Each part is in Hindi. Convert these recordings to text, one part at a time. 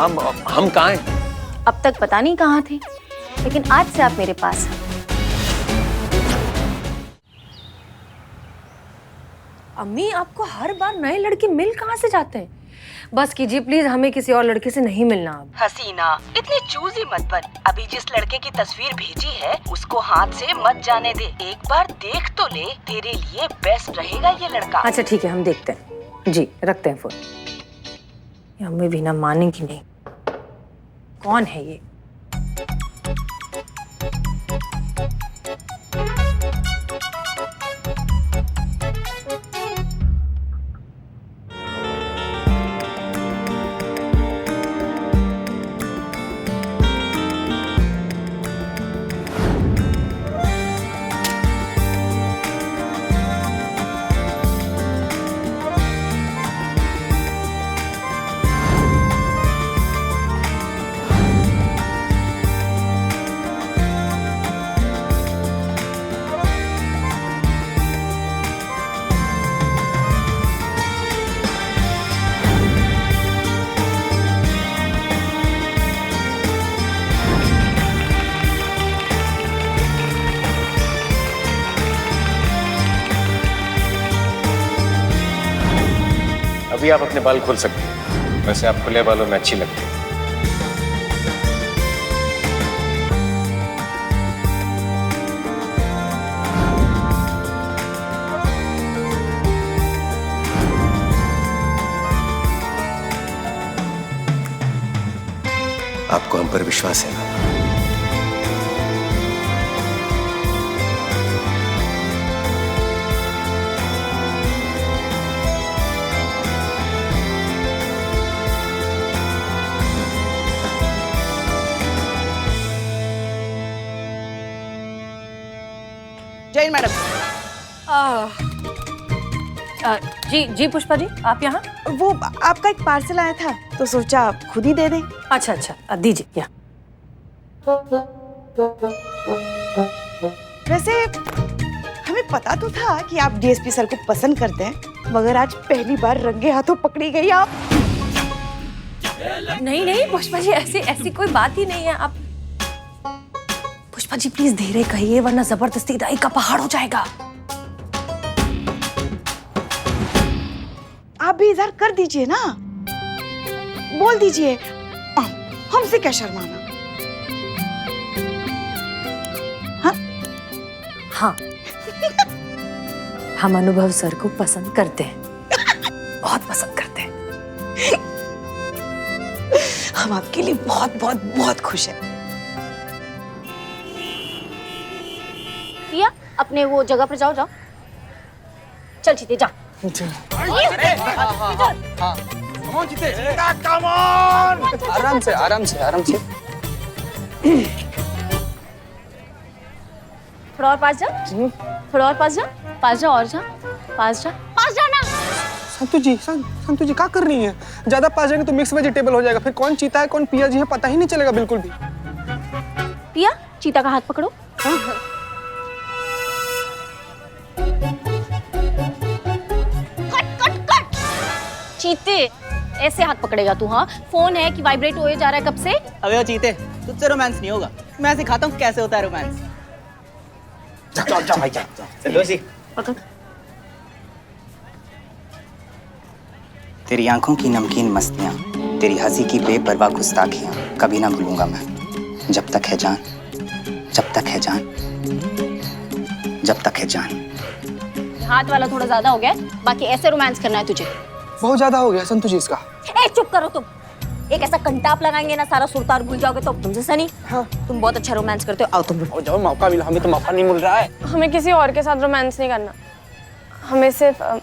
हम कहाँ हैं? अब तक पता नहीं कहाँ थे, लेकिन आज से आप मेरे पास हैं। अम्मी, आपको हर बार नए लड़के मिल कहाँ से जाते हैं? बस कीजिए प्लीज, हमें किसी और लड़के से नहीं मिलना अब। हसीना, इतनी चूजी मत बन। अभी जिस लड़के की तस्वीर भेजी है उसको हाथ से मत जाने दे। एक बार देख तो ले, तेरे लिए बेस्ट रहेगा ये लड़का। अच्छा ठीक है, हम देखते हैं जी, रखते हैं फोन। ये अम्मी भी ना मानेंगी नहीं। कौन है ये? अभी आप अपने बाल खोल सकते हैं, वैसे आप खुले बालों में अच्छी लगती है। आपको हम पर विश्वास है ना? जैन मैडम। जी जी पुष्पा जी, आप यहाँ? वो आपका एक पार्सल आया था तो सोचा आप खुद ही दे दें। अच्छा अच्छा, दीजिए यहाँ। वैसे हमें पता तो था कि आप डीएसपी सर को पसंद करते हैं, मगर आज पहली बार रंगे हाथों पकड़ी गई आप। नहीं नहीं पुष्पा जी, ऐसी ऐसी कोई बात ही नहीं है। आप पुष्पा जी प्लीज धीरे कहिए, वरना जबरदस्ती राई का पहाड़ हो जाएगा। आप भी इजहार कर दीजिए ना, बोल दीजिए, हमसे क्या शर्माना। हाँ हाँ हम अनुभव सर को पसंद करते हैं, बहुत पसंद करते हैं। हम आपके लिए बहुत बहुत बहुत खुश हैं। पिया, अपने वो जगह पर जाओ। चल चीते जा। आराम से आराम से आराम से। थोड़ा और पास जा, थोड़ा और पास जा, पास जा और जा, पास जा, पास जाना। संतु जी क्या कर रही हैं? ज्यादा पास जाएंगे तो मिक्स वेजिटेबल हो जाएगा, फिर कौन चीता है कौन पिया जी है पता ही नहीं चलेगा बिल्कुल भी। पिया, चीता का हाथ पकड़ो। हाँ? चीते, ऐसे हाथ पकड़ेगा तू? हाँ, फोन है कि वाइब्रेट होए जा रहा है कब से? अबे वो चीते, तुझसे रोमांस नहीं होगा। मैं सिखाता हूँ कैसे होता है रोमांस। जा भाई जा। चलो सी। तेरी आंखों की नमकीन मस्तियाँ, तेरी हंसी की बेपरवाह गुस्ताखियाँ कभी ना भूलूंगा मैं। जब तक है जान, जब तक है जान, जब तक है जान। हाथ वाला थोड़ा ज्यादा हो गया, बाकी ऐसे रोमांस करना है तुझे। बहुत ज्यादा हो गया संतु जी इसका। ए चुप करो तुम। एक ऐसा कंटाप लगाएंगे ना, सारा सुरतार भूल जाओगे। तो तुमसे सनी, हाँ। तुम बहुत अच्छा रोमांस करते हो। आओ तुम। और जब मौका मिला, हमें तो मौका नहीं मिल रहा है। हमें किसी और के साथ रोमांस नहीं करना, हमें सिर्फ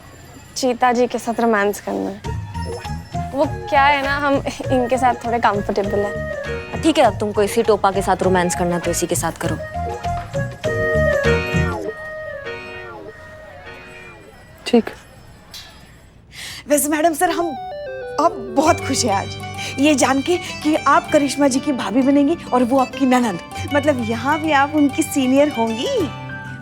चीता जी के साथ रोमांस करना है। वो क्या है ना, हम इनके साथ थोड़े कंफर्टेबल हैं। ठीक है, अब तुमको इसी टोपा के साथ रोमांस करना है तो इसी के साथ करो। ठीक। वैसे मैडम सर, हम आप बहुत खुश हैं आज ये जान के कि आप करिश्मा जी की भाभी बनेंगी और वो आपकी ननद। मतलब यहाँ भी आप उनकी सीनियर होंगी।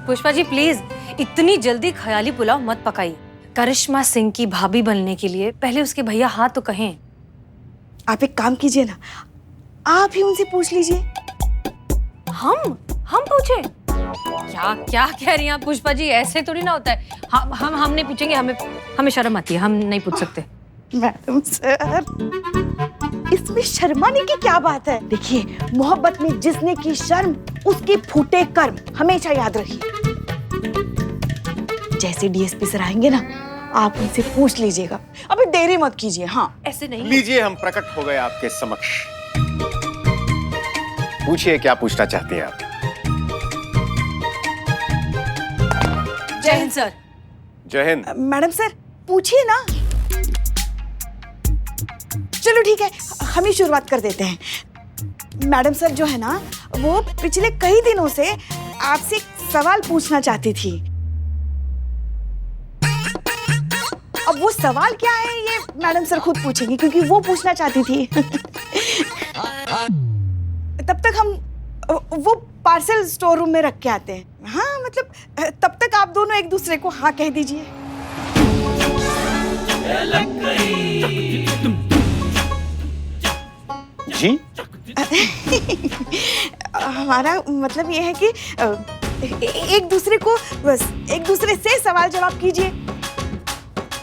पुष्पा जी प्लीज इतनी जल्दी ख्याली पुलाव मत पकाइए। करिश्मा सिंह की भाभी बनने के लिए पहले उसके भैया हाँ तो कहें। आप एक काम कीजिए ना, आप ही उनसे पूछ लीजिए। हम पूछे? क्या क्या कह रही हैं आप पुष्पा जी? ऐसे थोड़ी ना होता है। हम नहीं पूछेंगे, हमें शर्म आती है, हम नहीं पूछ सकते। मैडम सर, इसमें शर्माने की क्या बात है? देखिए, मोहब्बत में जिसने की शर्म उसके फूटे कर्म, हमेशा याद रखिए। जैसे डीएसपी सर आएंगे ना, आप उनसे पूछ लीजिएगा। अभी देरी मत कीजिए। हाँ, ऐसे नहीं। लीजिए, हम प्रकट हो गए आपके समक्ष। पूछिए, क्या पूछना चाहती हैं आप? जय हिंद सर। जय हिंद। मैडम सर, पूछिए ना। चलो ठीक है, हम ही शुरुआत कर देते हैं। मैडम सर जो है ना, वो पिछले कई दिनों से आपसे एक सवाल पूछना चाहती थी। अब वो सवाल क्या है ये मैडम सर खुद पूछेंगी, क्योंकि वो पूछना चाहती थी। तब तक हम वो पार्सल स्टोर रूम में रख के आते हैं। हाँ, मतलब तब तक आप दोनों एक दूसरे को हाँ कह दीजिए। जी? हमारा मतलब ये है कि एक दूसरे को, बस एक दूसरे से सवाल जवाब कीजिए।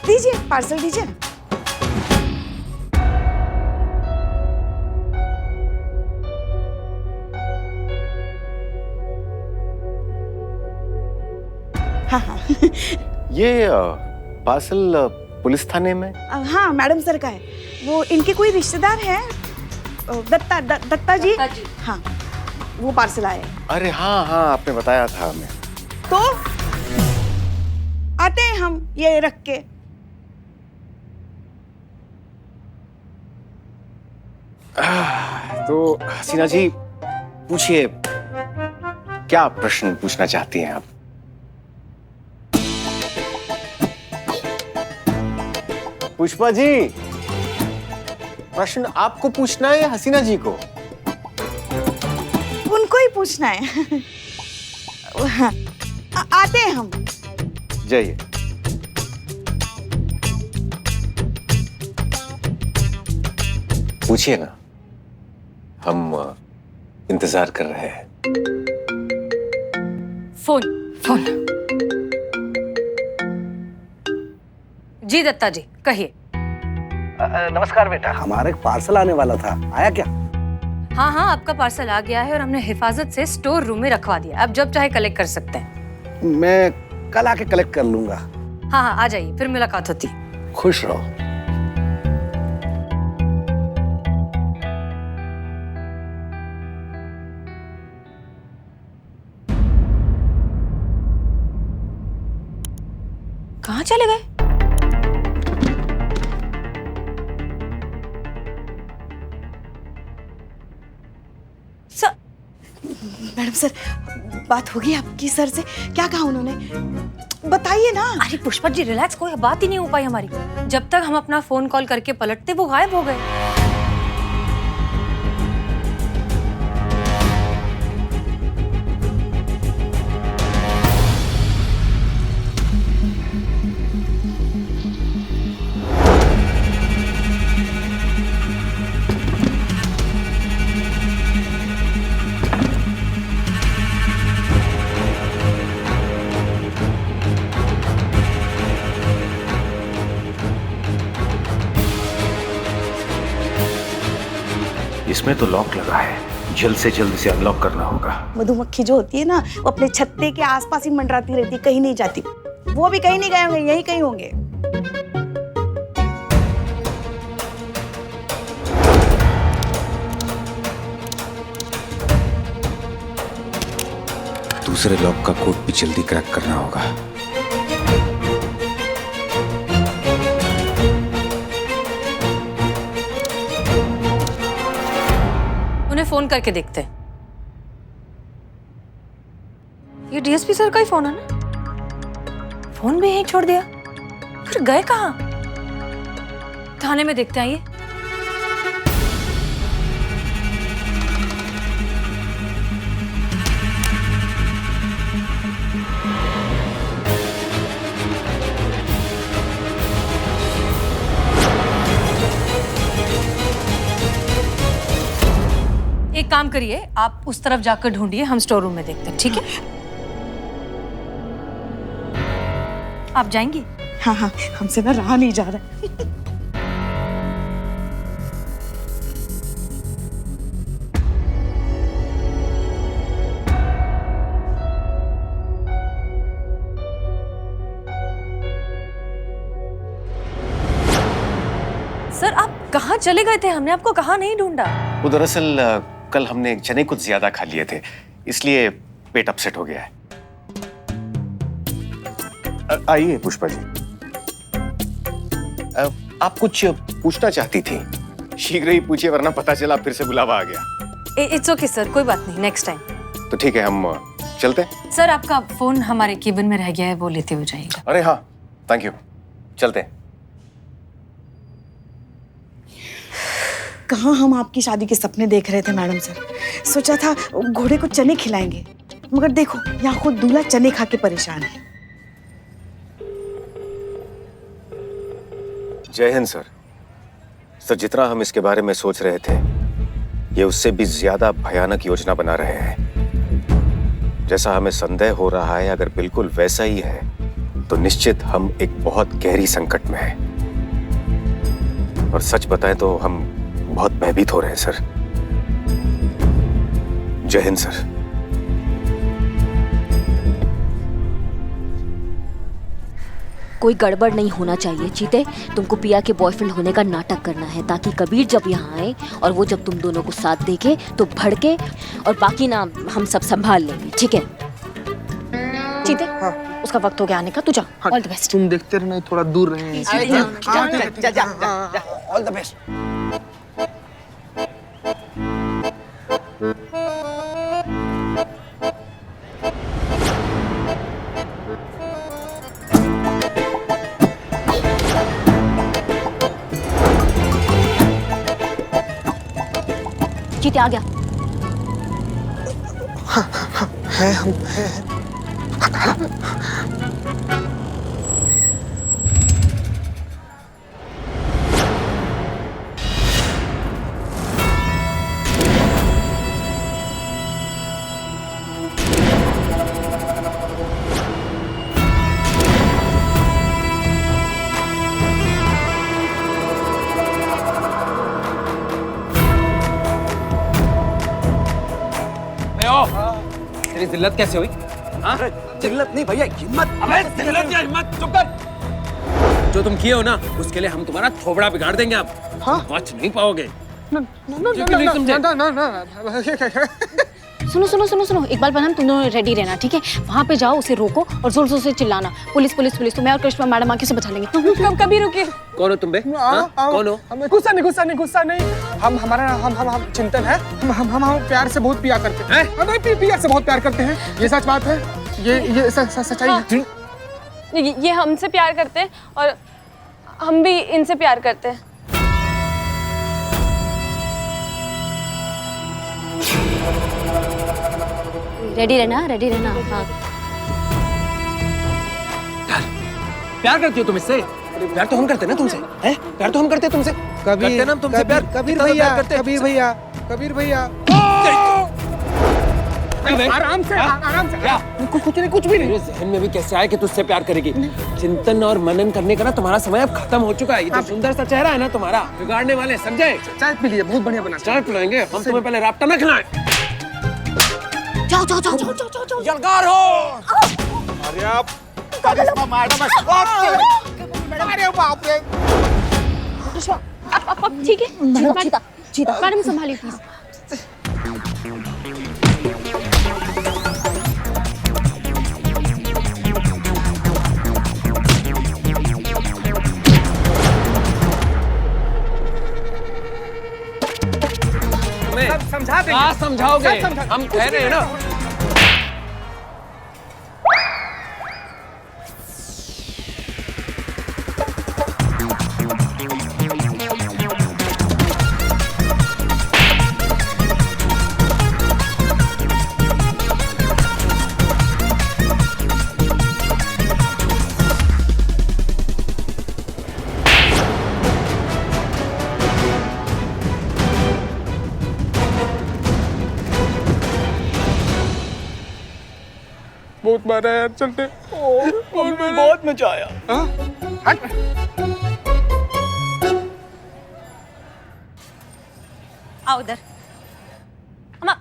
दीजिए, पार्सल दीजिए। हाँ हाँ। ये पार्सल पुलिस थाने में? हाँ, मैडम सर का है। वो इनके कोई रिश्तेदार हैं, दत्ता जी। हाँ, वो पार्सल आए। अरे हाँ हाँ, आपने बताया था हमें। तो आते हैं हम ये रख के। तो हसीना जी, पूछिए, क्या प्रश्न पूछना चाहती हैं आप? पुष्पा जी, प्रश्न आपको पूछना है या हसीना जी को? उनको ही पूछना है। आते हैं हम। जाइए। पूछिए ना, हम इंतजार कर रहे हैं। फोन जी दत्ता जी, कहिए। नमस्कार बेटा, हमारा एक पार्सल आने वाला था, आया क्या? हाँ, आपका पार्सल आ गया है और हमने हिफाजत से स्टोर रूम में रखवा दिया। आप जब चाहे कलेक्ट कर सकते हैं। मैं कल आके कलेक्ट कर लूंगा। हाँ, आ जाइए, फिर मुलाकात होती। खुश रहो। कहाँ चले गए? मैडम सर, बात होगी आपकी सर से? क्या कहा उन्होंने? बताइए ना। अरे पुष्पा जी, रिलैक्स, कोई बात ही नहीं हो पाई हमारी। जब तक हम अपना फोन कॉल करके पलटते, वो गायब हो गए। इसमें तो लॉक लगा है, जल्द से जल्द इसे अनलॉक करना होगा। मधुमक्खी जो होती है ना, वो अपने छत्ते के आसपास ही मंडराती रहती, कहीं नहीं जाती। वो भी कहीं नहीं गए होंगे, यहीं कहीं होंगे। दूसरे लॉक का कोड भी जल्दी क्रैक करना होगा। उन्हें फोन करके देखते हैं। ये डीएसपी सर का ही फोन है ना? फोन भी यहीं छोड़ दिया, फिर गए कहाँ? थाने में देखते हैं। ये काम करिए, आप उस तरफ जाकर ढूंढिए, हम स्टोर रूम में देखते हैं, ठीक है? आप जाएंगी? हाँ हाँ, हमसे ना रहा नहीं जा रहा। सर आप कहाँ चले गए थे? हमने आपको कहाँ नहीं ढूंढा। वो दरअसल कल हमने चने कुछ ज्यादा खा लिए थे, इसलिए पेट अपसेट हो गया है। आइए पुष्पा जी। आप कुछ पूछना चाहती थी? शीघ्र ही पूछिए, वरना पता चला फिर से बुलावा आ गया। इट्स ओके सर, कोई बात नहीं, नेक्स्ट टाइम। तो ठीक है, हम चलते हैं। सर आपका फोन हमारे केबिन में रह गया है, वो लेते हो जाइएगा। अरे हाँ, थैंक यू। चलते हैं। कहाँ हम आपकी शादी के सपने देख रहे थे मैडम सर। सोचा था घोड़े को चने खिलाएंगे, मगर देखो यहाँ खुद दूल्हा चने खा के परेशान है। जय हिंद सर। सर, जितना हम इसके बारे में सोच रहे थे, ये उससे भी ज्यादा भयानक योजना बना रहे हैं। जैसा हमें संदेह हो रहा है, अगर बिल्कुल वैसा ही है तो निश्चित हम एक बहुत गहरी संकट में हैं। और सच बताएं तो हम बहुत भयभीत हो रहे हैं सर। जय हिंद सर। कोई गड़बड़ नहीं होना चाहिए चीते। तुमको पिया के बॉयफ्रेंड होने का नाटक करना है, ताकि कबीर जब यहाँ आए और वो जब तुम दोनों को साथ देखे तो भड़के, और बाकी ना हम सब संभाल लेंगे, ठीक है? चीते, हाँ। उसका वक्त हो गया आने का, तू जा। All the best. तुम देखते रहना, थोड़ा दूर रहे। All the best. चीते आ गया। है हम तेरी जिल्लत कैसे हुई? हाँ? जिल्लत नहीं भैया, हिम्मत। अबे जिल्लत या हिम्मत, चुप कर। जो तुम किए हो ना, उसके लिए हम तुम्हारा थोबड़ा बिगाड़ देंगे। आप बच नहीं पाओगे। सुनो सुनो सुनो सुनो, इकबाल बनम, तुम दोनों रेडी रहना, ठीक है? वहाँ पे जाओ, उसे रोको और जोर जोर से चिल्लाना, पुलिस पुलिस पुलिस। तो मैं और कृष्णा मैडम आके उसे बचा लेंगे। कभी रुकिए। कौन हो तुम बे? कौन हो? गुस्सा नहीं। हम चिंतन है। हम प्यार से बहुत प्यार करते हैं। नहीं, प्यार से बहुत प्यार करते हैं। ये सच बात है। ये सच्चाई है। ये हमसे प्यार करते हैं और हम भी इनसे प्यार करते हैं। रेडी रहना, रेडी रहना। हाँ। प्यार करती हो तुम इससे? प्यार तो हम करते ना तुमसे, हैं? प्यार तो हम करते तुमसे। करते ना तुमसे प्यार। कबीर भैया। आराम से। कुछ भी नहीं। मेरे जहन में भी कैसे आया कि तुझसे प्यार करेगी? चिंतन और मनन करने का ना तुम्हारा समय अब खत्म हो चुका है। ये जो सुंदर सा चेहरा है ना तुम्हारा, बिगाड़ने वाले, समझे? चाय पी लिए, बहुत बढ़िया बना। चाय पिलाएंगे हम तुम्हें, पहले राब्ता न खिलाएं। जाओ। यलगार हो। अरे आप करिश्मा मैडम, अरे बाप रे। अब ठीक है? चीता मैडम संभालिए प्लीज। समझा देंगे। क्या समझाओगे? हम कह रहे हैं ना। बहुत मारा है यार, चलते। बहुत मजा आया। हाँ? हट। आओ इधर। अम्मा,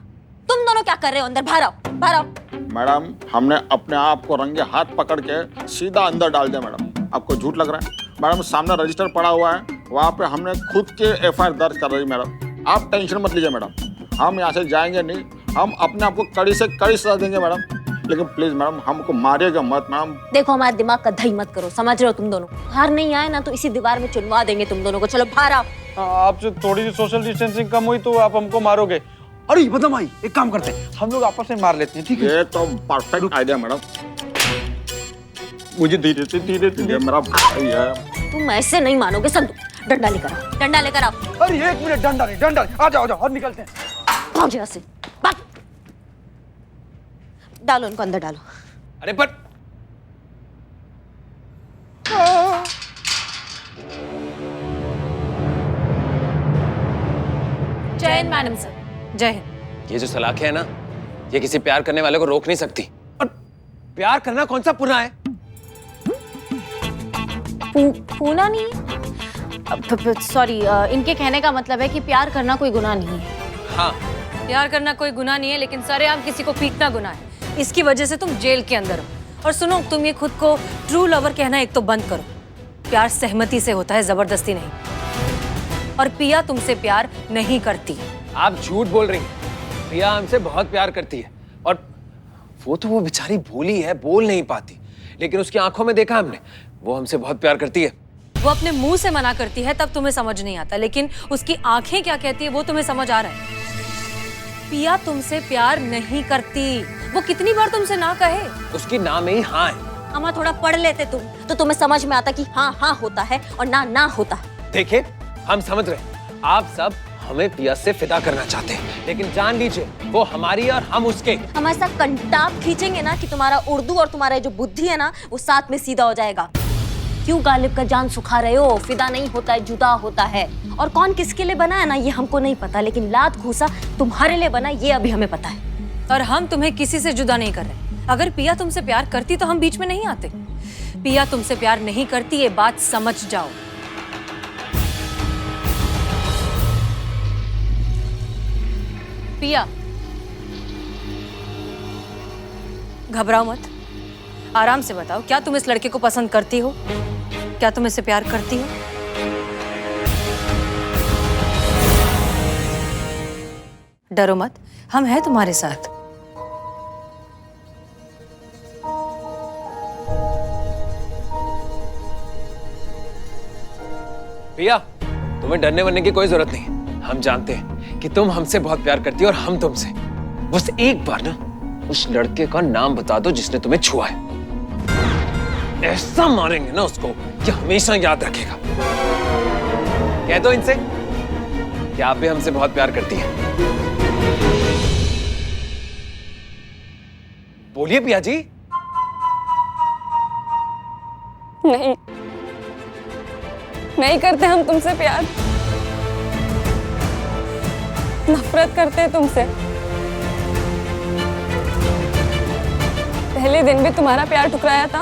तुम दोनों क्या कर रहे हो अंदर? बाहर आओ, बाहर आओ। मैडम, हमने अपने आप को रंगे हाथ पकड़ के सीधा अंदर डाल दिया मैडम। आपको झूठ लग रहा है? मैडम सामने रजिस्टर पड़ा हुआ है, वहाँ पे हमने खुद के एफआईआर दर्ज कर रही मैडम। आप टेंशन मत लीजिए मैडम, हम यहाँ से जाएंगे नहीं, हम अपने आप को कड़ी से कड़ी सजा देंगे मैडम। लेकिन प्लीज मैडम हमको मारिएगा मत मैडम। देखो हमारे दिमाग का दही मत करो, समझ रहे हो तुम दोनों? बाहर नहीं आए ना तो इसी दीवार में चुनवा देंगे तुम दोनों को। चलो बाहर आओ। आपसे थोड़ी सी सोशल डिस्टेंसिंग कम हुई तो आप हमको मारोगे। अरे बदमाई, एक काम करते हैं, हम लोग आपस में मार लेते हैं, ठीक है? ये तो परफेक्ट आइडिया मैडम। मुझे धीरे से मेरा भाई है। तुम ऐसे नहीं मानोगे। संतु, डंडा लेकर आओ, डंडा लेकर आओ। अरे एक मिनट, डंडा नहीं, डंडा नहीं। आ जाओ और निकलते हैं। भाग यहाँ से, भाग। डालो इनको अंदर, डालो। अरे पर जय हिंद मैडम सर। जय हिंद। ये जो सलाखें है ना, ये किसी प्यार करने वाले को रोक नहीं सकती। और प्यार करना कौन सा पुना है? पूना नहीं है? सॉरी, इनके कहने का मतलब है कि प्यार करना कोई गुनाह नहीं है। हाँ, प्यार करना कोई गुनाह नहीं है, लेकिन सरेआम किसी को पीटना गुनाह है। इसकी वजह से तुम जेल के अंदर हो। और सुनो, तुम ये खुद को ट्रू लवर कहना एक तो बंद करो। प्यार सहमति से होता है, जबरदस्ती नहीं। और पिया तुमसे प्यार नहीं करती। आप झूठ बोल रही हैं। प्रिया हमसे बहुत प्यार करती है, और वो बेचारी भोली है, बोल नहीं पाती, लेकिन उसकी आंखों में देखा हमने, वो हमसे बहुत प्यार करती है। वो अपने मुंह से मना करती है तब तुम्हें समझ नहीं आता, लेकिन उसकी आंखें क्या कहती है वो तुम्हें समझ आ रहा है। पिया तुमसे प्यार नहीं करती। वो कितनी बार तुमसे ना कहे। उसकी ना में ही हाँ है। अम्मा, थोड़ा पढ़ लेते तुम तो तुम्हें समझ में आता कि हाँ हाँ होता है और ना ना होता है। देखिए, हम समझ रहे हैं, आप सब हमें पिया से फिदा करना चाहते हैं, लेकिन जान लीजिए वो हमारी और हम उसके। हम ऐसा कंटाप खींचेंगे ना कि तुम्हारा उर्दू और तुम्हारा जो बुद्धि है ना, वो साथ में सीधा हो जाएगा। क्यों गालिब का जान सुखा रहे हो? फिदा नहीं होता है, जुदा होता है। और कौन किसके लिए बना है ना, ये हमको नहीं पता, लेकिन लात घूसा तुम्हारे लिए बना, ये अभी हमें पता है। और हम तुम्हें किसी से जुदा नहीं कर रहे। अगर पिया तुमसे प्यार करती तो हम बीच में नहीं आते। पिया तुमसे प्यार नहीं करती, ये बात समझ जाओ। पिया, घबराओ मत, आराम से बताओ, क्या तुम इस लड़के को पसंद करती हो? क्या तुम इससे प्यार करती हो? डरो मत, हम हैं तुम्हारे साथ। पिया, तुम्हें डरने वरने की कोई जरूरत नहीं है। हम जानते हैं कि तुम हमसे बहुत प्यार करती हो और हम तुमसे। बस एक बार ना उस लड़के का नाम बता दो जिसने तुम्हें छुआ है। ऐसा मारेंगे ना उसको कि हमेशा याद रखेगा। कह दो इनसे कि आप भी हमसे बहुत प्यार करती हैं। बोलिए पिया जी। नहीं, नहीं करते हम तुमसे प्यार। नफरत करते हैं तुमसे। पहले दिन भी तुम्हारा प्यार ठुकराया था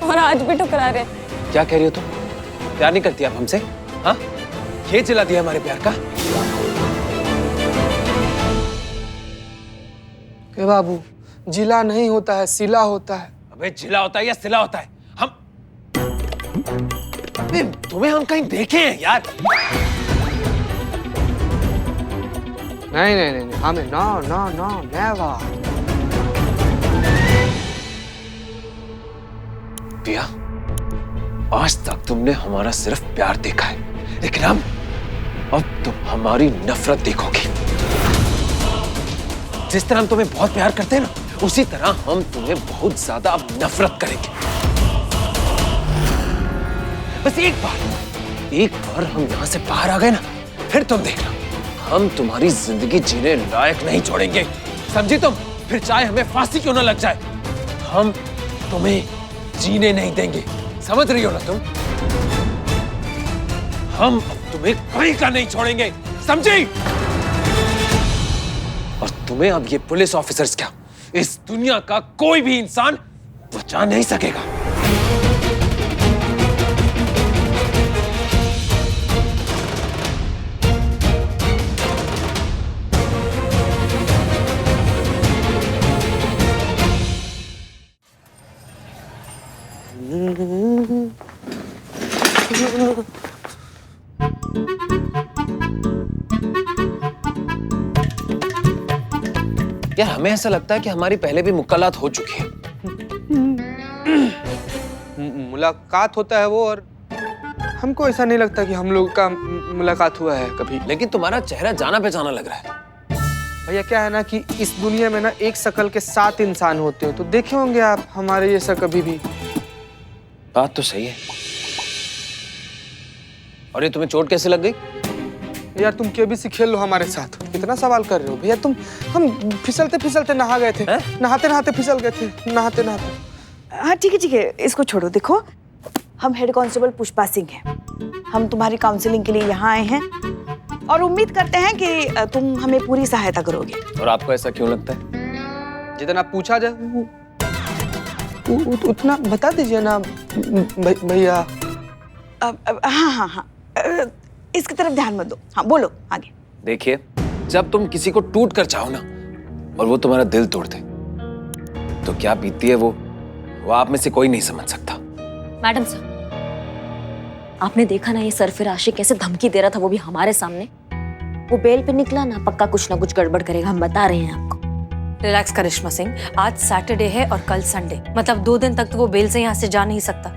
और आज भी ठुकरा रहे। क्या कह रही हो तुम? प्यार नहीं करती आप हमसे? हाँ, ये जिला दिया हमारे प्यार का। के बाबू, जिला नहीं होता है, सिला होता है। अबे जिला होता है या सिला होता है? हम अबे तुम्हें हम कहीं देखे हैं यार? नहीं नहीं नहीं, हमें नो नो नो नेवर। पिया, आज तक तुमने हमारा सिर्फ प्यार देखा है, लेकिन अब तुम हमारी नफरत देखोगी। जिस तरह हम तुम्हें बहुत प्यार करते हैं ना, उसी तरह हम तुम्हें बहुत ज्यादा अब नफरत करेंगे। बस एक बार हम यहां से बाहर आ गए ना, फिर तुम देखना, हम तुम्हारी जिंदगी जीने लायक नहीं छोड़ेंगे। समझी तुम? फिर चाहे हमें फांसी क्यों ना लग जाए, हम तुम्हें जीने नहीं देंगे। समझ रही हो ना तुम? हम तुम्हें कहीं का नहीं छोड़ेंगे, समझी? और तुम्हें अब ये पुलिस ऑफिसर्स क्या, इस दुनिया का कोई भी इंसान बचा नहीं सकेगा। यार हमें ऐसा लगता है कि हमारी पहले भी मुलाकात हो चुकी है। मुलाकात होता है वो, और हमको ऐसा नहीं लगता कि हम लोग का मुलाकात हुआ है कभी। लेकिन तुम्हारा चेहरा जाना पहचाना लग रहा है। भैया क्या है ना कि इस दुनिया में ना एक शक्ल के 7 इंसान होते हैं, तो देखे होंगे आप हमारे जैसा कभी भी। बात तो सही है। और ये तुम्हें चोट कैसे लग गई? यार तुम केबीसी खेल लो हमारे साथ। कितना सवाल कर रहे हो भैया तुम। हम फिसलते फिसलते नहा गए थे, नहाते नहाते फिसल गए थे, नहाते नहाते। हाँ ठीक है, इसको छोड़ो। देखो, हम हेड कांस्टेबल पुष्पा सिंह हैं। हम तुम्हारी काउंसलिंग के लिए यहाँ आए हैं और उम्मीद करते हैं कि तुम हमें पूरी सहायता करोगे। और आपको ऐसा क्यों लगता है? जितना पूछा जाए उतना बता दीजिए ना भैया। हाँ, इसकी तरफ ध्यान मत दो। हाँ बोलो आगे। देखिए, जब तुम किसी को टूट कर चाहो ना और वो तुम्हारा दिल तोड़ दे, तो क्या बीतती है वो आप में से कोई नहीं समझ सकता। मैडम साहब, आपने देखा ना ये सरफराशी कैसे धमकी दे रहा था, वो भी हमारे सामने। वो बेल पे निकला ना, पक्का कुछ ना कुछ गड़बड़ करेगा, हम बता रहे हैं आपको। रिलैक्स करिश्मा सिंह, आज सैटरडे है और कल संडे, मतलब 2 दिन तक तो वो बेल से यहाँ से जा नहीं सकता।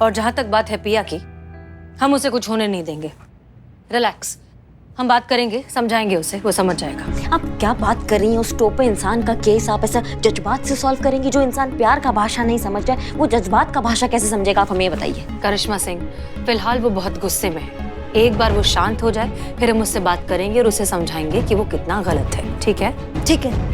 और जहां तक बात है पिया की, हम उसे कुछ होने नहीं देंगे। रिलैक्स, हम बात करेंगे, समझाएंगे उसे, वो समझ जाएगा। आप क्या बात कर रही हैं? उस टोपे इंसान का केस आप ऐसा जज्बात से सॉल्व करेंगी? जो इंसान प्यार का भाषा नहीं समझ जाए, वो जज्बात का भाषा कैसे समझेगा? आप हमें बताइए। करिश्मा सिंह, फिलहाल वो बहुत गुस्से में है। एक बार वो शांत हो जाए, फिर हम उससे बात करेंगे और उसे समझाएंगे कि वो कितना गलत है। ठीक है? ठीक है,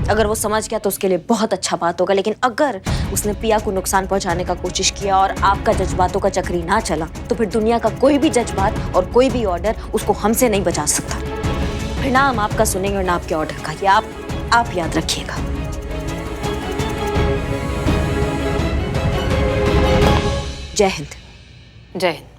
अगर वो समझ गया तो उसके लिए बहुत अच्छा बात होगा। लेकिन अगर उसने पिया को नुकसान पहुंचाने का कोशिश किया और आपका जज्बातों का चक्री ना चला, तो फिर दुनिया का कोई भी जज्बात और कोई भी ऑर्डर उसको हमसे नहीं बचा सकता। फिर ना हम आपका सुनेंगे और ना आपके ऑर्डर का। ये आप याद रखिएगा। जय हिंद। जय हिंद।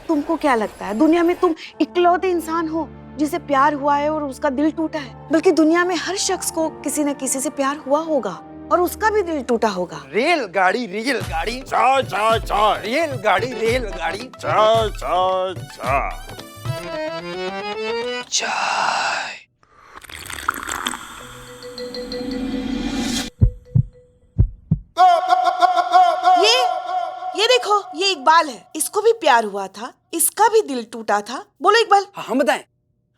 तुमको क्या लगता है दुनिया में तुम इकलौते इंसान हो जिसे प्यार हुआ है और उसका दिल टूटा है? बल्कि दुनिया में हर शख्स को किसी न किसी से प्यार हुआ होगा और उसका भी दिल टूटा होगा। रेलगाड़ी चाय चाय चाय रेलगाड़ी चाय चाय चाय। चाय। ये देखो, ये इकबाल है। इसको भी प्यार हुआ था, इसका भी दिल टूटा था। बोलो इकबाल। हाँ हम बताएं।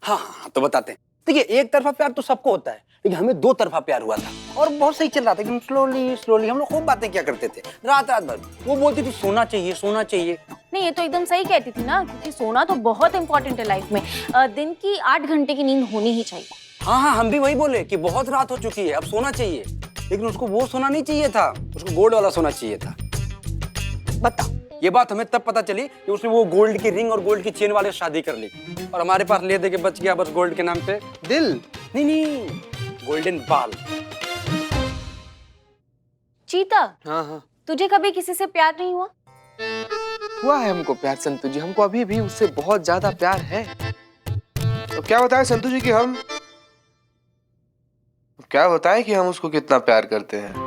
हाँ तो बताते हैं। देखिए, एक तरफा प्यार तो सबको होता है, लेकिन हमें 2 तरफा प्यार हुआ था और बहुत सही चल रहा था। एकदम स्लोली हम लोग खूब बातें क्या करते थे, रात भर। वो बोलती थी सोना चाहिए। नहीं, ये तो एकदम सही कहती थी ना, क्योंकि सोना तो बहुत इंपॉर्टेंट है लाइफ में। दिन की 8 घंटे की नींद होनी ही चाहिए। हाँ हम भी वही बोले कि बहुत रात हो चुकी है, अब सोना चाहिए। लेकिन उसको वो सोना नहीं चाहिए था, उसको गोल्ड वाला सोना चाहिए था। बताओ। ये बात हमें तब पता चली कि उसने वो गोल्ड की रिंग और गोल्ड की चेन वाले शादी कर ली और हमारे पास ले दे के बच गया बस गोल्ड के नाम पे दिल। नहीं, गोल्डन बाल। चीता, हाँ तुझे कभी किसी से प्यार नहीं हुआ? हुआ है हमको प्यार संतु जी। हमको अभी भी उससे बहुत ज्यादा प्यार है। तो क्या बताएं संतु जी कि हम उसको कितना प्यार करते हैं।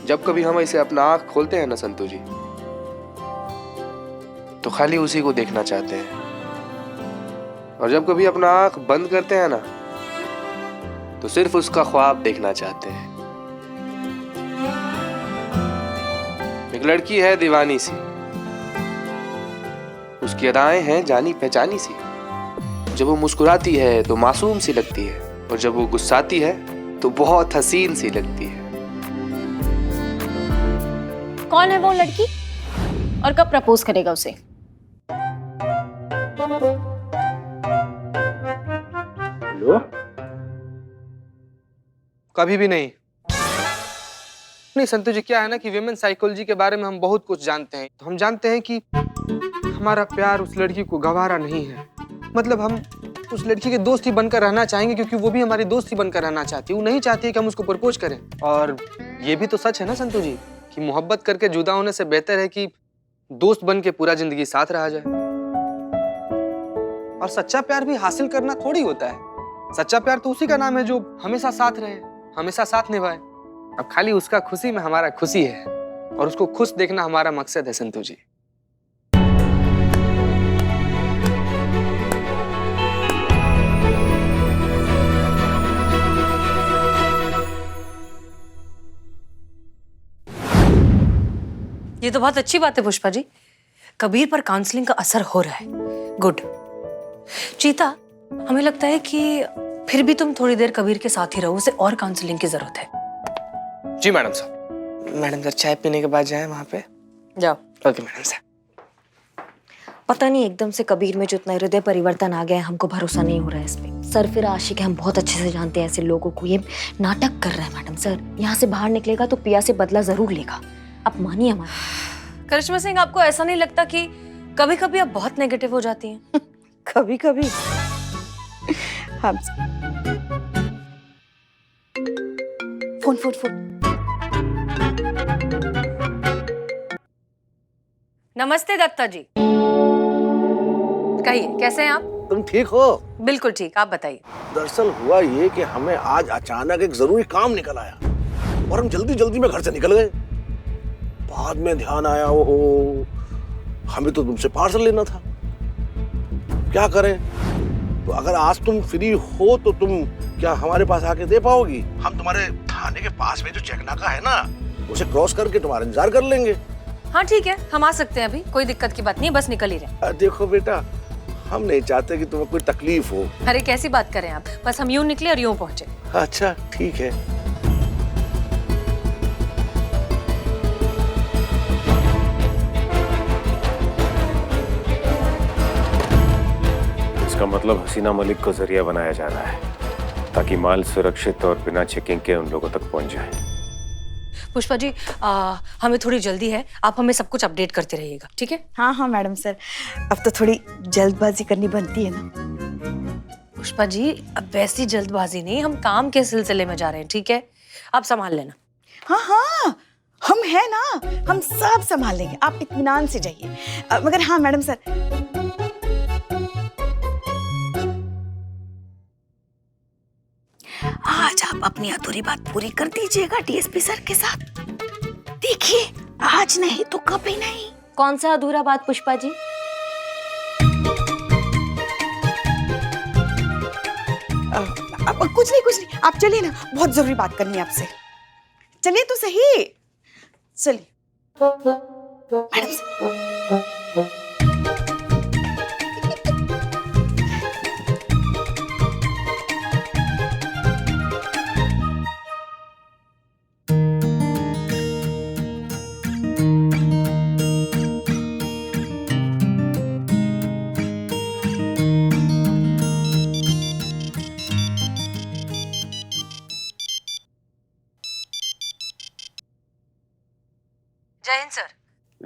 जब कभी हम इसे अपना आंख खोलते हैं ना संतु जी, तो खाली उसी को देखना चाहते हैं, और जब कभी अपना आंख बंद करते हैं ना, तो सिर्फ उसका ख्वाब देखना चाहते हैं। एक लड़की है दीवानी सी, उसकी अदाएं हैं जानी पहचानी सी। जब वो मुस्कुराती है तो मासूम सी लगती है, और जब वो गुस्साती है तो बहुत हसीन सी लगती है। कौन है वो लड़की और कब प्रपोज करेगा उसे? कभी भी नहीं। नहीं संतु जी, क्या है ना कि विमेन साइकोलॉजी के बारे में हम बहुत कुछ जानते हैं। तो हम जानते हैं कि हमारा प्यार उस लड़की को गवारा नहीं है। मतलब हम उस लड़की के दोस्त ही बनकर रहना चाहेंगे, क्योंकि वो भी हमारी दोस्त ही बनकर रहना चाहती है। वो नहीं चाहती है कि हम उसको प्रपोज करें। और ये भी तो सच है ना संतु जी कि मोहब्बत करके जुदा होने से बेहतर है कि दोस्त बन के पूरा जिंदगी साथ रहा जाए। और सच्चा प्यार भी हासिल करना थोड़ी होता है। सच्चा प्यार तो उसी का नाम है जो हमेशा साथ रहे, हमेशा साथ निभाए। अब खाली उसका खुशी में हमारा खुशी है और उसको खुश देखना हमारा मकसद है संतु जी। ये तो बहुत अच्छी बात है पुष्पा जी, कबीर पर काउंसलिंग का असर हो रहा है। गुड। चीता, हमें लगता है कि फिर भी तुम थोड़ी देर कबीर के साथ ही रहो, उसे और काउंसलिंग की जरूरत है। जी मैडम साहब। मैडम सर, चाय पीने के बाद जाए वहाँ पे? जाओ। ओके मैडम साहब। पता नहीं एकदम से कबीर में जो इतना हृदय परिवर्तन आ गया है, हमको भरोसा नहीं हो रहा है इस पे। सर फिर आशिक है, हम बहुत अच्छे से जानते हैं ऐसे लोगों को। ये नाटक कर रहा है मैडम सर। यहाँ से बाहर निकलेगा तो पिया से बदला जरूर लेगा। आप मानिए हमारा। करिश्मा सिंह, आपको ऐसा नहीं लगता कि कभी कभी आप बहुत नेगेटिव हो जाती हैं? कभी कभी हम फोन फोन फोन। नमस्ते दत्ता जी। कहिए, कैसे हैं आप? तुम ठीक हो? बिल्कुल ठीक, आप बताइए। दरअसल हुआ ये कि हमें आज अचानक एक जरूरी काम निकल आया और हम जल्दी जल्दी में घर से निकल गए। बाद में ध्यान आया, ओहो, हमें तो तुमसे पार्सल लेना था। क्या करें? तो अगर आज तुम फ्री हो तो तुम क्या हमारे पास आके दे पाओगी? हम तुम्हारे थाने के पास में जो चेक नाका है ना, उसे क्रॉस करके तुम्हारा इंतजार कर लेंगे। हाँ ठीक है, हम आ सकते हैं अभी, कोई दिक्कत की बात नहीं है, बस निकल ही रहे। देखो बेटा, हम नहीं चाहते कि तुम्हें कोई तकलीफ हो। अरे कैसी बात करें आप, बस हम यूं निकले और यूं पहुंचे। अच्छा ठीक है। इसका मतलब हसीना मलिक को जरिया बनाया जा रहा है ताकि माल सुरक्षित और बिना चेकिंग के उन लोगों तक पहुंच जाए। पुष्पा जी, हमें थोड़ी जल्दी है, आप हमें सब कुछ अपडेट करते रहिएगा, ठीक है? हाँ हाँ मैडम सर, अब तो थोड़ी जल्दबाजी करनी बनती है ना। पुष्पा जी, अब वैसी जल्दबाजी नहीं, हम काम के सिलसिले में जा रहे हैं, ठीक है? आप संभाल लेना। हाँ हाँ, हम हैं ना, हम सब संभाल लेंगे, आप इत्मीनान से जाइए। मगर हाँ मैडम सर, आज आप अपनी अधूरी बात पूरी कर दीजिएगा डीएसपी सर के साथ। देखिए, आज नहीं तो कभी नहीं। कौन सा अधूरा बात पुष्पा जी? अब कुछ नहीं, आप चलिए ना, बहुत जरूरी बात करनी है आपसे। चलिए तो सही, चलिए मैडम सर। जय हिंद सर।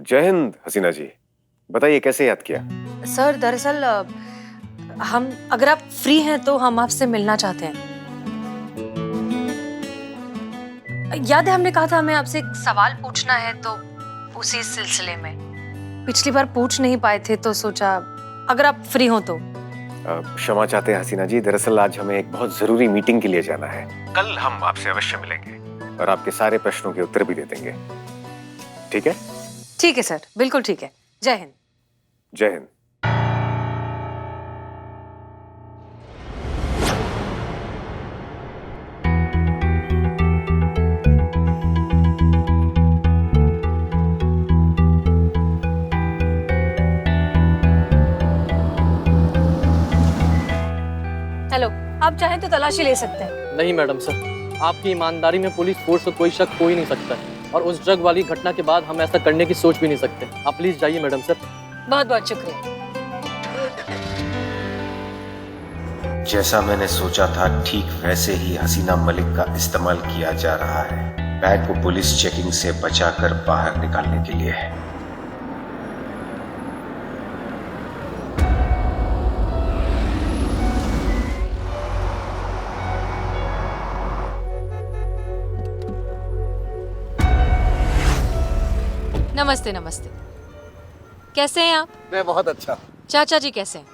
जय हिंद हसीना जी, बताइए कैसे याद किया? सर दरअसल हम, अगर आप फ्री हैं तो हम आपसे मिलना चाहते हैं। याद है हमने कहा था हमें आपसे एक सवाल पूछना है, तो उसी सिलसिले में पिछली बार पूछ नहीं पाए थे, तो सोचा अगर आप फ्री हो तो। क्षमा चाहते हैं हसीना जी, दरअसल आज हमें एक बहुत जरूरी मीटिंग के लिए जाना है। कल हम आपसे अवश्य मिलेंगे और आपके सारे प्रश्नों के उत्तर भी दे देंगे, ठीक है? ठीक है सर, बिल्कुल ठीक है। जय हिंद। जय हिंद। हेलो, आप चाहें तो तलाशी ले सकते हैं। नहीं मैडम सर, आपकी ईमानदारी में पुलिस फोर्स को कोई शक हो ही नहीं सकता है, और उस ड्रग वाली घटना के बाद हम ऐसा करने की सोच भी नहीं सकते। आप प्लीज जाइए मैडम सर। बहुत बहुत शुक्रिया। जैसा मैंने सोचा था ठीक वैसे ही हसीना मलिक का इस्तेमाल किया जा रहा है। बैग को पुलिस चेकिंग से बचाकर बाहर निकालने के लिए है। नमस्ते नमस्ते। कैसे हैं आप? मैं बहुत अच्छा। चाचा जी कैसे हैं?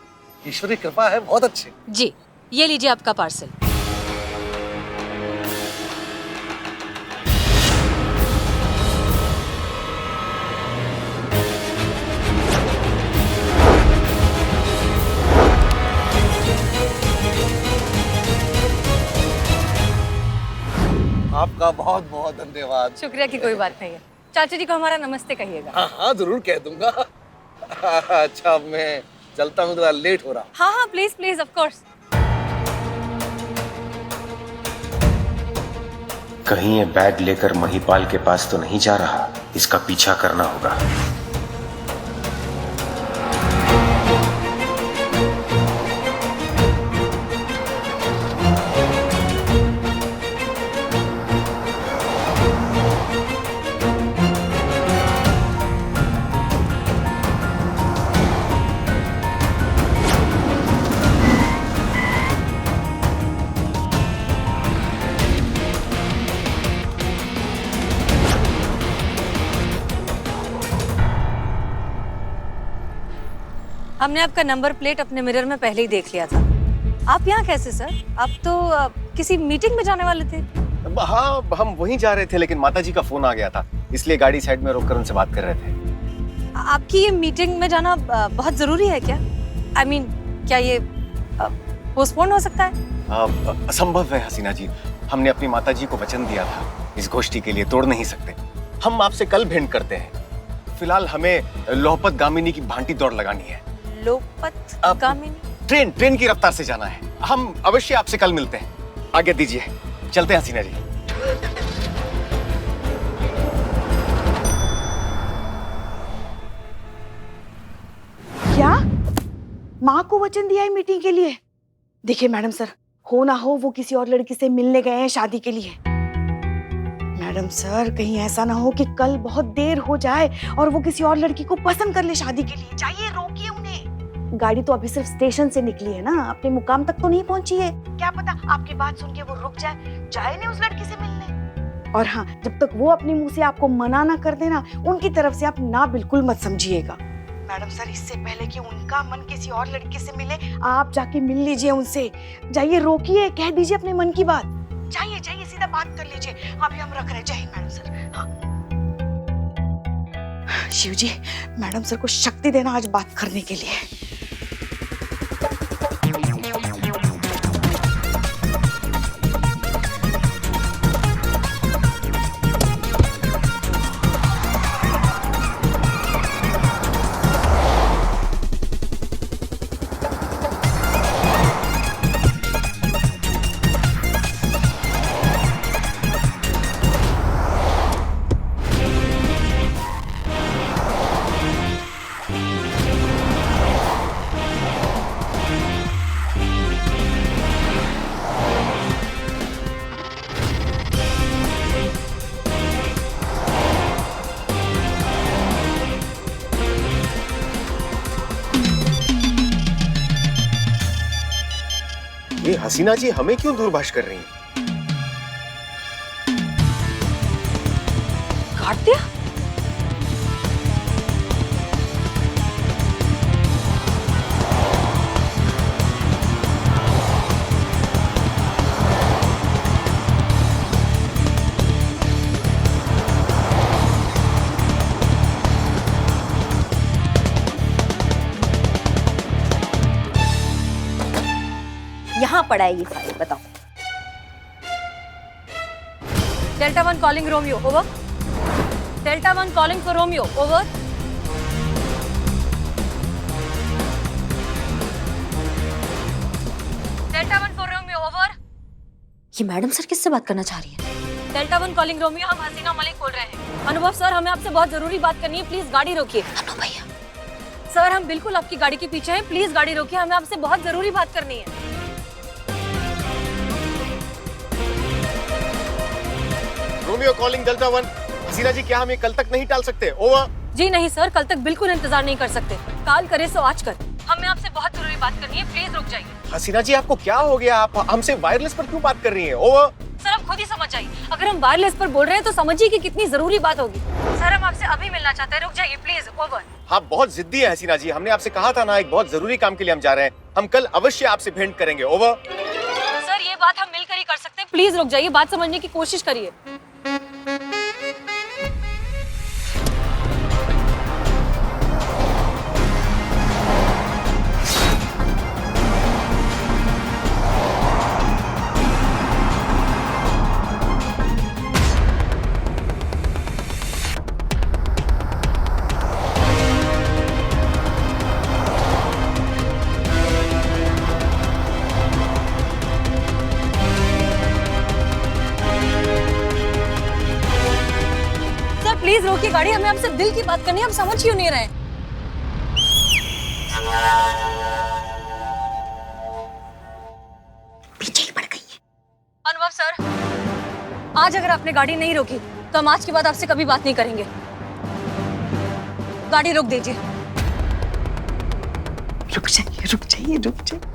ईश्वरी कृपा है, बहुत अच्छे। जी, ये लीजिए आपका पार्सल। आपका बहुत बहुत धन्यवाद। शुक्रिया की कोई बात नहीं है। चाचा जी को हमारा नमस्ते कहिएगा। हाँ हाँ जरूर कह दूंगा। अच्छा मैं चलता हूँ, थोड़ा लेट हो रहा। हाँ हाँ प्लीज प्लीज ऑफ कोर्स। कहीं ये बैग लेकर महिपाल के पास तो नहीं जा रहा, इसका पीछा करना होगा। हमने आपका नंबर प्लेट अपने मिरर में पहले ही देख लिया था। आप यहाँ कैसे सर? आप तो किसी मीटिंग में जाने वाले थे। हाँ हम वहीं जा रहे थे, लेकिन माताजी का फोन आ गया था, इसलिए गाड़ी साइड में रोककर उनसे बात कर रहे थे। आपकी ये मीटिंग में जाना बहुत जरूरी है क्या? I mean, क्या ये पोस्टपोन हो सकता है? असंभव है हसीना जी, हमने अपनी माताजी को वचन दिया था, इस गोष्ठी के लिए तोड़ नहीं सकते। हम आपसे कल भेंट करते हैं। फिलहाल हमें लोहपत गामिनी की भांटी दौड़ लगानी है। लोहपत गामिनी? ट्रेन की रफ्तार से जाना है। हम अवश्य आपसे कल मिलते हैं। आगे दीजिए, चलते हैं हसीना जी। क्या माँ को वचन दिया है मीटिंग के लिए? देखिए मैडम सर, हो ना हो वो किसी और लड़की से मिलने गए हैं शादी के लिए। मैडम सर कहीं ऐसा ना हो कि कल बहुत देर हो जाए और वो किसी और लड़की को पसंद कर ले शादी के लिए। जाइए रोकिए उन्हें। गाड़ी तो अभी सिर्फ स्टेशन से निकली है ना, अपने मुकाम तक तो नहीं पहुंची है। क्या पता आपकी बात सुन के वो रुक जाए नहीं उस लड़की से मिलने। और हाँ, जब तक वो अपने मुंह से आपको मना ना कर देना, उनकी तरफ से आप ना बिल्कुल मत समझिएगा। मैडम सर इससे पहले कि उनका मन किसी और लड़के से मिले, आप जाके मिल लीजिए उनसे। जाइए रोकिए, कह दीजिए अपने मन की बात। जाइए सीधा बात कर लीजिए। अभी हम रख रहे। जय हिंद मैडम सर। हाँ। शिव जी, मैडम सर को शक्ति देना आज बात करने के लिए। ये हसीना जी हमें क्यों दूरभाष कर रही हैं? काट दिया? यहाँ पड़ा है ये फाइल, बताओ। Delta 1 calling Romeo, over. Delta 1 calling for Romeo, over. Delta 1 for Romeo, over. ये मैडम सर किससे बात करना चाह रही है? डेल्टा 1 कॉलिंग रोमियो, हम हसीना मलिक बोल रहे हैं। अनुभव सर, हमें आपसे बहुत जरूरी बात करनी है, प्लीज गाड़ी रोकिए। अनु भैया। सर हम बिल्कुल आपकी गाड़ी के पीछे हैं, प्लीज गाड़ी रोकिए, हमें आपसे बहुत जरूरी बात करनी है। Romeo calling delta 1। हसीना जी, क्या हम ये कल तक नहीं टाल सकते? ओवर। जी नहीं सर, कल तक बिल्कुल इंतजार नहीं कर सकते। काल करे सो आज कर। हमें आपसे बहुत जरूरी बात करनी है, प्लीज रुक जाइए। हसीना जी, आपको क्या हो गया? आप हमसे वायरलेस पर क्यों बात कर रही हैं? ओवर। सर आप खुद ही समझ जाइए, अगर हम वायरलेस पर बोल रहे हैं तो समझिए कि कितनी जरूरी बात होगी। सर हम आपसे अभी मिलना चाहते हैं, रुक जाइए प्लीज। ओवर। आप बहुत जिद्दी है हसीना जी, हमने आपसे कहा था ना, एक बहुत जरूरी काम के लिए हम जा रहे हैं। हम कल अवश्य आपसे भेंट करेंगे। ओवर। सर ये बात हम मिलकर ही कर सकते हैं, प्लीज रुक जाइए, बात समझने की कोशिश करिए। प्लीज रोकिए गाड़ी, हमें आपसे दिल की बात करनी है, हम समझ क्यों नहीं रहे? पीछे ही पड़ गई है। अनुभव सर, आज अगर आपने गाड़ी नहीं रोकी तो हम आज के बाद आपसे कभी बात नहीं करेंगे। गाड़ी रोक दीजिए। रुक जाइए, रुक जाइए, रुक जाइए।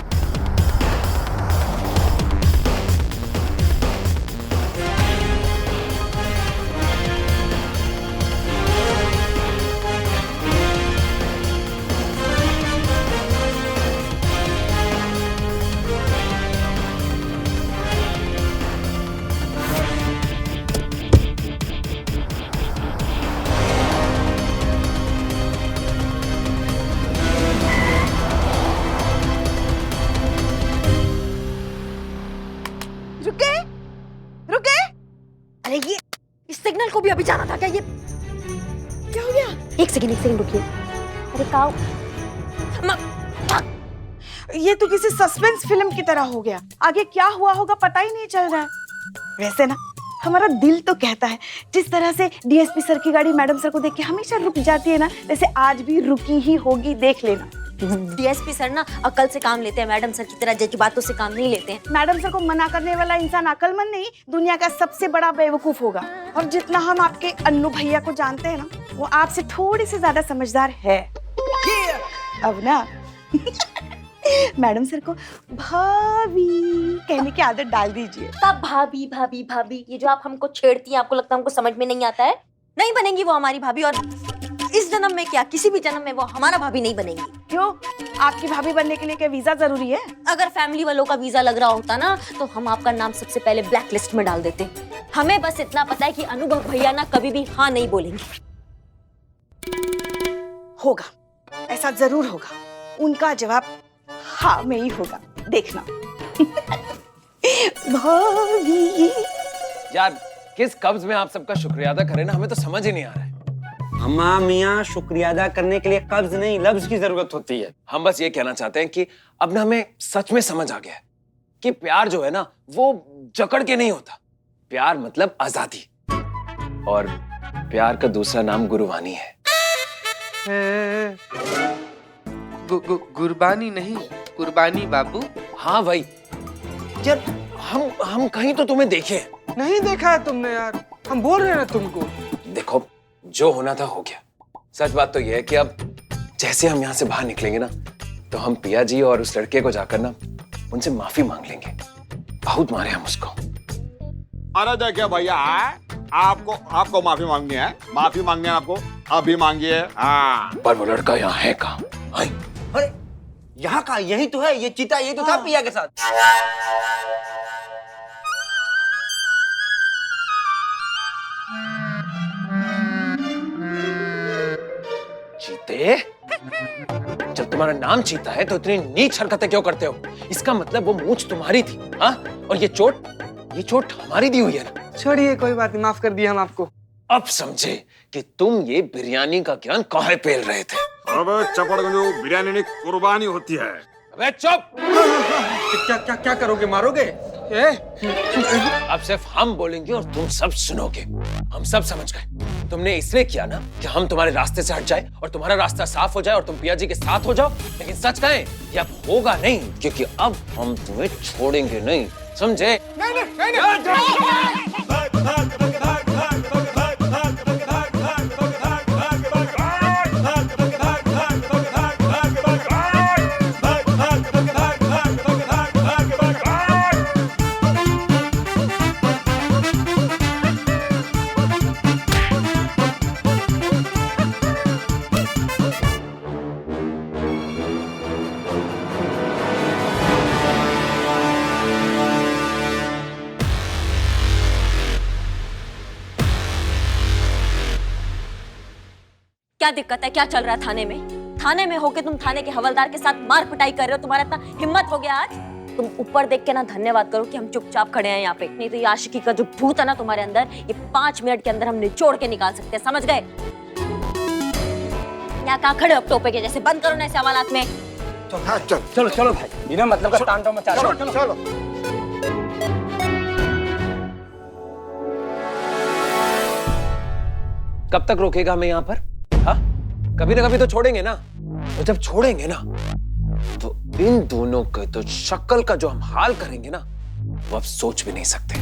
अरे ये इस सिग्नल को भी अभी जाना था क्या? ये क्या हो गया? एक सेकंड रुकिए। अरे काऊ, ये तो किसी सस्पेंस फिल्म की तरह हो गया। आगे क्या हुआ होगा पता ही नहीं चल रहा है। वैसे ना हमारा दिल तो कहता है, जिस तरह से डीएसपी सर की गाड़ी मैडम सर को देख के हमेशा रुक जाती है ना, वैसे आज भी रुकी ही होगी, देख लेना। डीएसपी सर ना अकल से काम लेते हैं, मैडम सर की तरह जैकी बातों से काम नहीं लेते हैं। मैडम सर को मना करने वाला इंसान अकलमंद नहीं, दुनिया का सबसे बड़ा बेवकूफ होगा। और जितना हम आपके अन्नू भैया को जानते हैं ना, वो आपसे थोड़ी सी ज्यादा समझदार है। अब ना मैडम सर को भाभी कहने की आदत डाल दीजिए। तब भाभी भाभी भाभी, ये जो आप हमको छेड़ती हैं, आपको लगता है हमको समझ में नहीं आता है? नहीं बनेंगी वो हमारी भाभी, और इस जन्म में क्या किसी भी जन्म में वो हमारा भाभी नहीं बनेंगी। क्यों? आपकी भाभी बनने के लिए क्या वीजा जरूरी है? अगर फैमिली वालों का वीजा लग रहा होता ना, तो हम आपका नाम सबसे पहले ब्लैक लिस्ट में डाल देते। हमें बस इतना पता है कि अनुभव भैया ना कभी भी हाँ नहीं बोलेंगे। होगा, ऐसा जरूर होगा। उनका जवाब हाँ में ही होगा, देखना। भाभी यार, किस कब्ज में आप सबका शुक्रिया अदा करें ना, हमें तो समझ ही नहीं आ रहा है। अम्मा मियाँ, शुक्रिया अदा करने के लिए कब्ज नहीं लफ्ज की जरूरत होती है। हम बस ये कहना चाहते हैं कि अब ना हमें सच में समझ आ गया है कि प्यार जो है ना, वो जकड़ के नहीं होता। प्यार मतलब आजादी, और प्यार का दूसरा नाम गुरबानी है। गुरबानी नहीं, कुर्बानी बाबू। हाँ भाई, यार हम कहीं तो तुम्हें देखे नहीं देखा है तुमने यार, हम बोल रहे हैं ना तुमको। देखो, जो होना था हो गया। सच बात तो यह है कि अब जैसे हम यहाँ से बाहर निकलेंगे ना, तो हम पिया जी और उस लड़के को जाकर ना उनसे माफी मांग लेंगे। बहुत मारे हम उसको। अरे देखिए भैया, आपको माफी मांगनी है? माफी मांगनी है आपको? अभी मांगिए। हाँ, पर वो लड़का यहाँ है कहाँ? अरे यहाँ का यही तो है, ये चीता यही तो था पिया के साथ। चीते? जब तुम्हारा नाम चीता है तो इतनी नीच हरकतें क्यों करते हो? इसका मतलब वो मूंछ तुम्हारी थी, हाँ? और ये चोट हमारी दी हुई है ना? छोड़िए, कोई बात नहीं, माफ कर दिया हम आपको। अब समझे कि तुम ये बिरयानी का ज्ञान काहे पेल रहे थे। अबे चपड़गंजू, बिरयानी नहीं कुर्बानी होती है। अबे चुप! क्या करोगे, मारोगे? अब सिर्फ हम बोलेंगे और तुम सब सुनोगे। हम सब समझ गए, तुमने इसलिए किया ना कि हम तुम्हारे रास्ते से हट जाए और तुम्हारा रास्ता साफ हो जाए और तुम पिया जी के साथ हो जाओ। लेकिन सच कहें, ये अब होगा नहीं, क्योंकि अब हम तुम्हें छोड़ेंगे नहीं, समझे? नहीं। क्या दिक्कत है? क्या चल रहा है थाने में? थाने में होके तुम थाने के हवलदार के साथ मार पिटाई कर रहे हो। तुम्हारा इतना हिम्मत हो गया आज? तुम ऊपर देख के ना धन्यवाद करो कि हम चुपचाप खड़े हैं यहाँ पे, नहीं तो ये आशिकी का जो भूत है ना तुम्हारे अंदर, ये 5 मिनट के अंदर हम निचोड़ के निकाल सकते हैं, समझ गए? यहाँ कहाँ खड़े हो टोपे के जैसे? बंद करो ना ऐसे हवालात में। चलो चलो भाई, बिना मतलब का तांडव मचा रहे हो। चलो कब तक रोकेगा हमें यहाँ पर? हाँ, कभी ना कभी तो छोड़ेंगे ना। और जब छोड़ेंगे ना तो इन दोनों के तो शक्ल का जो हम हाल करेंगे ना, वो आप सोच भी नहीं सकते।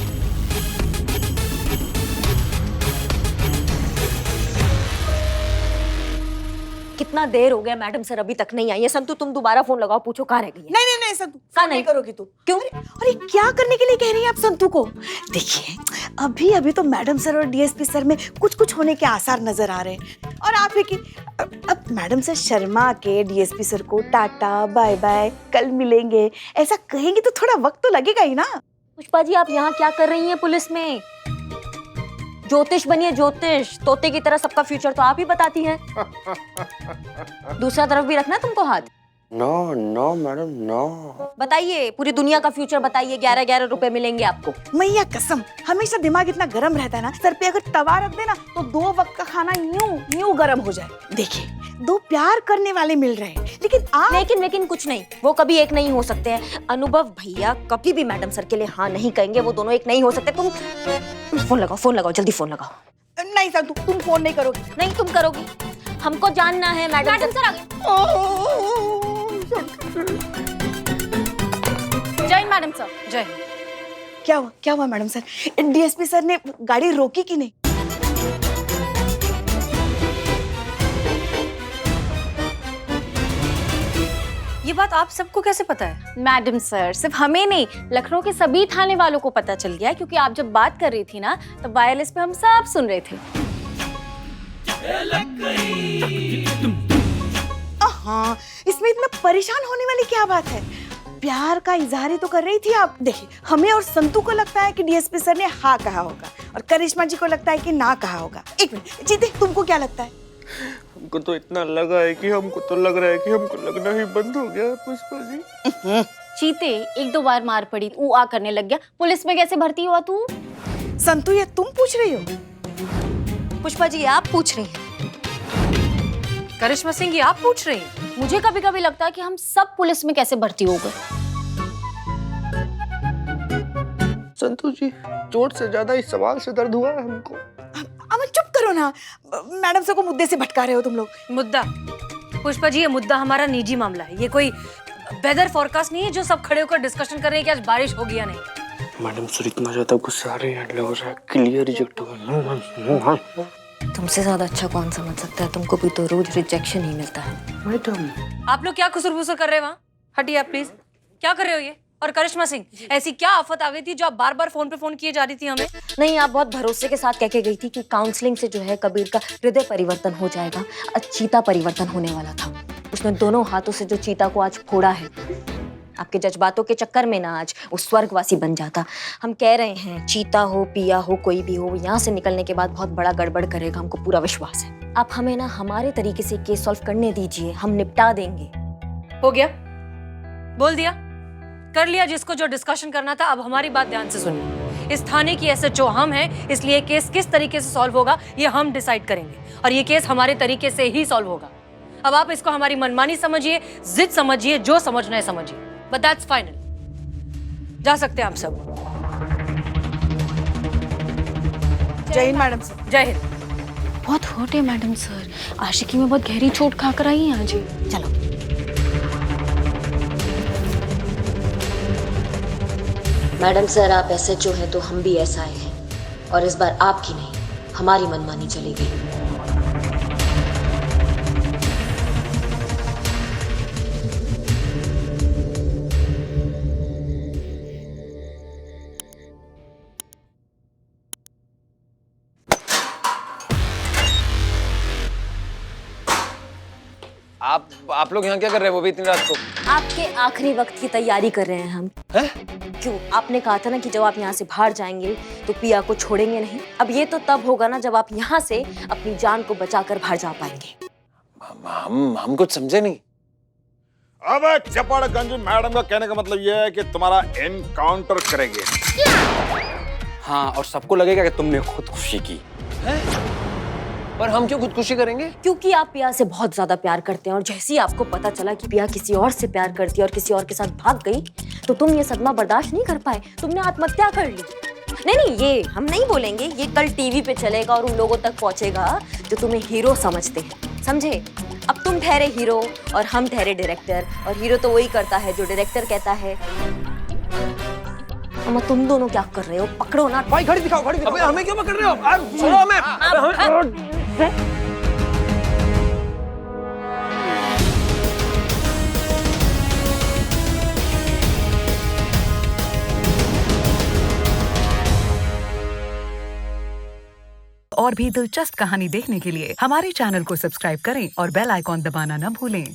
कितना देर हो गया, मैडम सर अभी तक नहीं आई है। संतु तुम दोबारा फोन लगाओ, पूछो कहाँ रह गई है। नहीं नहीं नहीं संतु, कहाँ नहीं करोगी तुम? क्यों? अरे क्या करने के लिए कह रही हैं आप संतु को? देखिए अभी अभी तो मैडम सर और डीएसपी सर में कुछ कुछ होने के आसार नजर आ रहे हैं, और आप कि अब मैडम सर शर्मा के डीएसपी सर को टाटा बाय बाय कल मिलेंगे ऐसा कहेंगे तो थोड़ा वक्त तो लगेगा ही ना। पुष्पा जी आप यहाँ क्या कर रही हैं पुलिस में? ज्योतिष बनिए, ज्योतिष। तोते की तरह सबका फ्यूचर तो आप ही बताती हैं। दूसरा तरफ भी रखना तुमको हाथ। No no madam no. बताइए, पूरी दुनिया का फ्यूचर बताइए। 11-11 रुपए मिलेंगे आपको। मैया कसम, हमेशा दिमाग इतना गर्म रहता है ना, सर पे अगर तवा रख देना तो 2 वक्त का खाना यूं गर्म हो जाए। देखिए 2 प्यार करने वाले मिल रहे हैं, लेकिन आप लेकिन कुछ नहीं, वो कभी एक नहीं हो सकते हैं। अनुभव भैया कभी भी मैडम सर के लिए हाँ नहीं कहेंगे, वो दोनों एक नहीं हो सकते। तुम फोन लगाओ, जल्दी फोन लगाओ। नहीं सर, तुम फोन नहीं करोगी। नहीं तुम करोगी, हमको जानना है। मैडम सर आ गए। जय हिंद मैडम सर। जय हिंद। क्या हुआ मैडम सर? डीएसपी सर ने गाड़ी रोकी कि नहीं? ये बात आप सबको कैसे पता है? मैडम सर, सिर्फ हमें नहीं, लखनऊ के सभी थाने वालों को पता चल गया, क्योंकि आप जब बात कर रही थी ना तो वायरलेस पे हम सब सुन रहे थे। हाँ, इसमें इतना परेशान होने वाली क्या बात है? प्यार का इजहार ही तो कर रही थी आप। देखिए हमें और संतु को लगता है कि डीएसपी सर ने हाँ कहा होगा, और करिश्मा जी को लगता है कि ना कहा होगा। एक मिनट जीते, तुमको क्या लगता है? हमको तो इतना लगा है कि हमको तो लग रहा है कि हमको लगना ही बंद हो गया पुष्पा जी। चीते 1-2 बार मार पड़ी, ऊ आ करने लग गया। पुलिस में कैसे भर्ती हुआ तू? संतु ये तुम पूछ रही हो? पुष्पा जी आप पूछ रही हैं? करिश्मा सिंह ये आप पूछ रही हैं? मुझे कभी कभी लगता है कि हम सब पुलिस में कैसे भर्ती हो गए। संतु जी, चोट से ज्यादा इस सवाल से दर्द हुआ है हमको। अब चुप करो ना, मैडम सर को मुद्दे से भटका रहे हो तुम लोग। मुद्दा? पुष्पा जी ये मुद्दा हमारा निजी मामला है, ये कोई वेदर फोरकास्ट नहीं है जो सब खड़े होकर डिस्कशन कर रहे हैं कि आज बारिश होगी या नहीं। मैडम सर इतना ज्यादा गुस्सा आ रहे हैं, लग रहा है क्लियर रिजेक्ट होगा। तुमसे ज्यादा अच्छा कौन समझ सकता है? तुमको भी तो रोज रिजेक्शन ही मिलता है। मैडम आप लोग क्या खुसर-फुसर कर रहे हैं वहाँ? हटिए आप प्लीज। क्या कर रहे हो ये? और करिश्मा सिंह, ऐसी क्या आफत आ गई थी जो आप बार-बार फोन पे फोन किए जा रही थी हमें? नहीं, आप बहुत भरोसे के साथ कह के गई थी कि काउंसलिंग से जो है कबीर का हृदय परिवर्तन हो जाएगा। चीता परिवर्तन होने वाला था। उसने दोनों हाथों से जो चीता को आज फोड़ा है, आपके जज्बातों के चक्कर में ना आज वो स्वर्गवासी बन जाता। हम कह रहे हैं चीता हो, पिया हो, कोई भी हो, यहाँ से निकलने के बाद बहुत बड़ा गड़बड़ करेगा, हमको पूरा विश्वास है। आप हमें ना हमारे तरीके से केस सॉल्व करने दीजिए, हम निपटा देंगे। हो गया, बोल दिया, कर लिया जिसको जो डिस्कशन करना था। अब हमारी बात ध्यान से सुनिए। इस थाने की एसएचओ हम हैं, इसलिए केस किस तरीके से सॉल्व होगा ये हम डिसाइड करेंगे, और ये केस हमारे तरीके से ही सॉल्व होगा। अब आप इसको हमारी मनमानी समझिए, जिद समझिए, जो समझना है समझिए, बट दैट्स फाइनल। जा सकते हैं आप सब। जय हिंद मैडम सर। जय हिंद। बहुत हर्ट है मैडम सर, आशिकी में बहुत गहरी चोट खा कर आई हैं आज। चलो मैडम सर, आप एसएचओ हैं तो हम भी एसआई हैं, और इस बार आपकी नहीं हमारी मनमानी चलेगी। आप लोग यहाँ क्या कर रहे हैं वो भी इतनी रात को? आपके आखिरी वक्त की तैयारी कर रहे हैं हम। हैं? क्यों? आपने कहा था ना कि जब आप यहाँ से बाहर जाएंगे तो पिया को छोड़ेंगे नहीं। अब ये तो तब होगा ना जब आप यहाँ से अपनी जान को बचाकर बाहर जा पाएंगे। हम कुछ समझे नहीं। अब चपड़गंज मैडम का कहने का मतलब यह है कि तुम्हारा एनकाउंटर करेंगे। हाँ, और सबको लगेगा कि तुमने खुदकुशी की। पर हम क्यों खुदकुशी करेंगे? क्योंकि आप पिया से बहुत ज्यादा प्यार करते हैं और जैसे ही आपको पता चला कि पिया किसी और से प्यार करती है और किसी और के साथ भाग गई, तो तुम ये सदमा बर्दाश्त नहीं कर पाए, तुमने आत्महत्या कर ली। नहीं, ये हम नहीं बोलेंगे, ये कल टीवी पे चलेगा और उन लोगों तक पहुंचेगा जो तुम्हें हीरो समझते हैं, समझे? अब तुम ठहरे हीरो और हम ठहरे डायरेक्टर, और हीरो तो वही करता है जो डायरेक्टर कहता है। अम्मा, तुम दोनों क्या कर रहे हो? पकड़ो ना भाई, घड़ी दिखाओ, घड़ी दिखाओ। अबे हमें क्यों पकड़ रहे हो? आप सुनो हमें। और भी दिलचस्प कहानी देखने के लिए हमारे चैनल को सब्सक्राइब करें और बेल आइकॉन दबाना न भूलें।